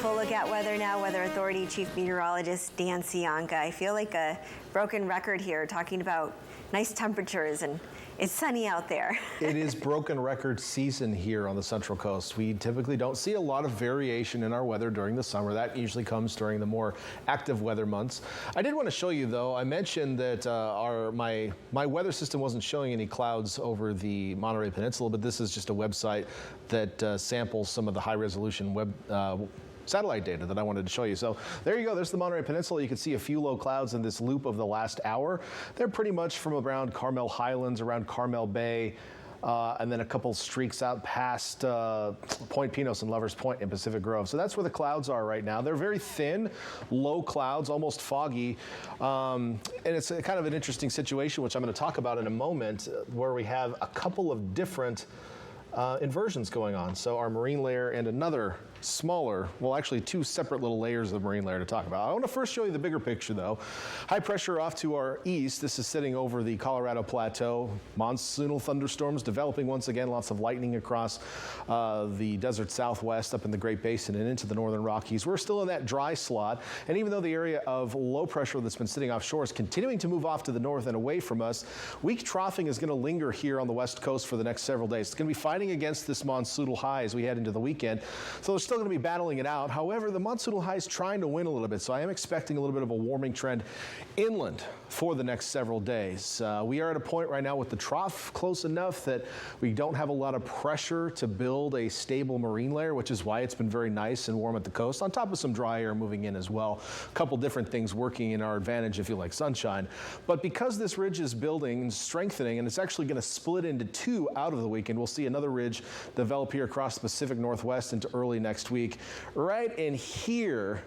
full look at weather now. Weather Authority Chief Meteorologist Dan Cianca. I feel like a broken record here talking about nice temperatures, and it's sunny out there. It is broken record season here on the Central Coast. We typically don't see a lot of variation in our weather during the summer. That usually comes during the more active weather months. I did want to show you, though, I mentioned that my weather system wasn't showing any clouds over the Monterey Peninsula, but this is just a website that samples some of the high-resolution satellite data that I wanted to show you. So there you go. There's the Monterey Peninsula. You can see a few low clouds in this loop of the last hour. They're pretty much from around Carmel Highlands, around Carmel Bay, and then a couple streaks out past Point Pinos and Lovers Point in Pacific Grove. So that's where the clouds are right now. They're very thin, low clouds, almost foggy. And it's a kind of an interesting situation, which I'm going to talk about in a moment, where we have a couple of different inversions going on. So our marine layer and another smaller, well, actually two separate little layers of marine layer to talk about. I want to first show you the bigger picture, though. High pressure off to our east. This is sitting over the Colorado Plateau. Monsoonal thunderstorms developing once again. Lots of lightning across the desert southwest up in the Great Basin and into the northern Rockies. We're still in that dry slot, and even though the area of low pressure that's been sitting offshore is continuing to move off to the north and away from us, weak troughing is going to linger here on the west coast for the next several days. It's going to be fighting against this monsoonal high as we head into the weekend. So there's still going to be battling it out. However, the monsoonal high is trying to win a little bit, so I am expecting a little bit of a warming trend inland for the next several days. We are at a point right now with the trough close enough that we don't have a lot of pressure to build a stable marine layer, which is why it's been very nice and warm at the coast, on top of some dry air moving in as well. A couple different things working in our advantage if you like sunshine. But because this ridge is building and strengthening, and it's actually going to split into two out of the weekend, we'll see another ridge develop here across the Pacific Northwest into early next week. Right in here,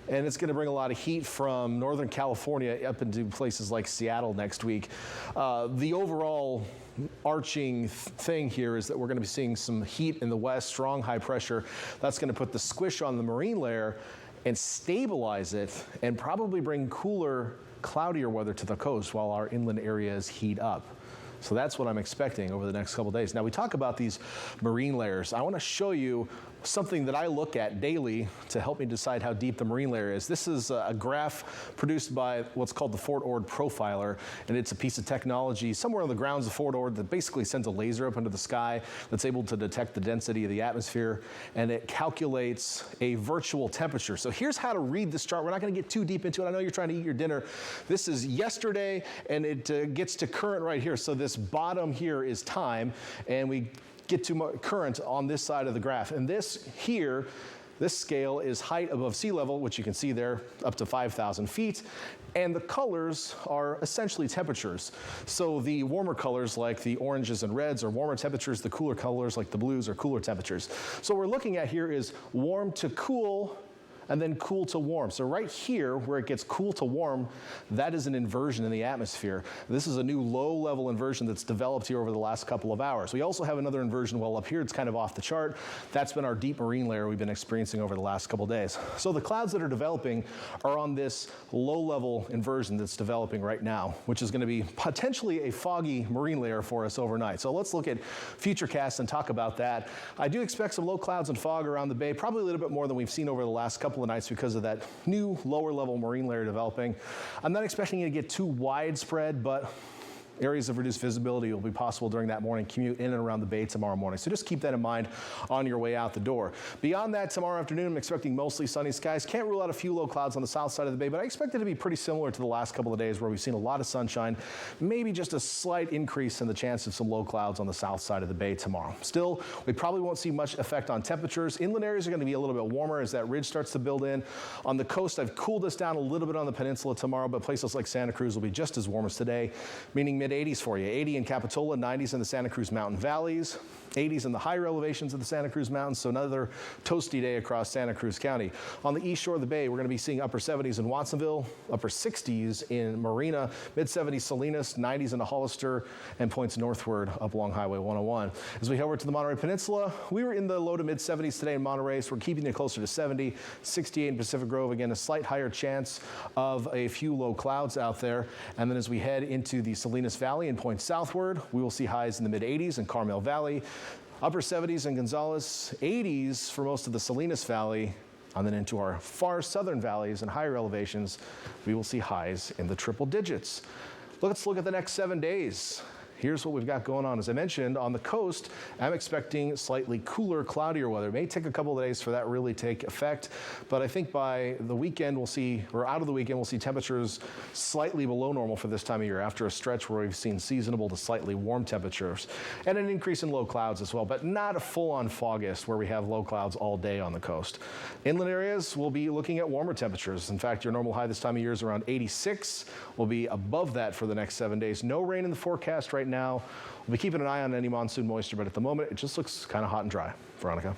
and it's going to bring a lot of heat from Northern California up into places like Seattle next week. The overall arching thing here is that we're going to be seeing some heat in the west, strong high pressure. That's going to put the squish on the marine layer and stabilize it and probably bring cooler, cloudier weather to the coast while our inland areas heat up. So that's what I'm expecting over the next couple days. Now, we talk about these marine layers. I want to show you something that I look at daily to help me decide how deep the marine layer is. This is a graph produced by what's called the Fort Ord Profiler, and it's a piece of technology somewhere on the grounds of Fort Ord that basically sends a laser up into the sky that's able to detect the density of the atmosphere, and it calculates a virtual temperature. So here's how to read this chart. We're not going to get too deep into it. I know you're trying to eat your dinner. This is yesterday, and it gets to current right here. So this bottom here is time, and we get to current on this side of the graph. And this here, this scale is height above sea level, which you can see there up to 5,000 feet. And the colors are essentially temperatures. So the warmer colors like the oranges and reds are warmer temperatures. The cooler colors like the blues are cooler temperatures. So what we're looking at here is warm to cool, and then cool to warm. So right here, where it gets cool to warm, that is an inversion in the atmosphere. This is a new low-level inversion that's developed here over the last couple of hours. We also have another inversion well up here. It's kind of off the chart. That's been our deep marine layer we've been experiencing over the last couple days. So the clouds that are developing are on this low-level inversion that's developing right now, which is going to be potentially a foggy marine layer for us overnight. So let's look at futurecasts and talk about that. I do expect some low clouds and fog around the bay, probably a little bit more than we've seen over the last couple of nights because of that new lower level marine layer developing. I'm not expecting it to get too widespread, but areas of reduced visibility will be possible during that morning commute in and around the bay tomorrow morning. So just keep that in mind on your way out the door. Beyond that, tomorrow afternoon, I'm expecting mostly sunny skies. Can't rule out a few low clouds on the south side of the bay, but I expect it to be pretty similar to the last couple of days where we've seen a lot of sunshine, maybe just a slight increase in the chance of some low clouds on the south side of the bay tomorrow. Still, we probably won't see much effect on temperatures. Inland areas are going to be a little bit warmer as that ridge starts to build in. On the coast, I've cooled us down a little bit on the peninsula tomorrow, but places like Santa Cruz will be just as warm as today, meaning mid-80s for you. 80 in Capitola, 90s in the Santa Cruz Mountain Valleys, 80s in the higher elevations of the Santa Cruz Mountains, so another toasty day across Santa Cruz County. On the east shore of the bay, we're going to be seeing upper 70s in Watsonville, upper 60s in Marina, mid-70s Salinas, 90s in Hollister, and points northward up along Highway 101. As we head over to the Monterey Peninsula, we were in the low to mid-70s today in Monterey, so we're keeping it closer to 70, 68 in Pacific Grove. Again, a slight higher chance of a few low clouds out there. And then as we head into the Salinas Valley and point southward, we will see highs in the mid-80s in Carmel Valley, upper 70s in Gonzales, 80s for most of the Salinas Valley, And then into our far southern valleys and higher elevations, we will see highs in the triple digits. Let's look at the next 7 days. Here's what we've got going on. As I mentioned, on the coast, I'm expecting slightly cooler, cloudier weather. It may take a couple of days for that really take effect, but I think by the weekend we'll see, or out of the weekend, we'll see temperatures slightly below normal for this time of year after a stretch where we've seen seasonable to slightly warm temperatures and an increase in low clouds as well, but not a full-on fogist where we have low clouds all day on the coast. Inland areas, we'll be looking at warmer temperatures. In fact, your normal high this time of year is around 86. We'll be above that for the next 7 days. No rain in the forecast right now. We'll be keeping an eye on any monsoon moisture, but at the moment, it just looks kind of hot and dry. Veronica.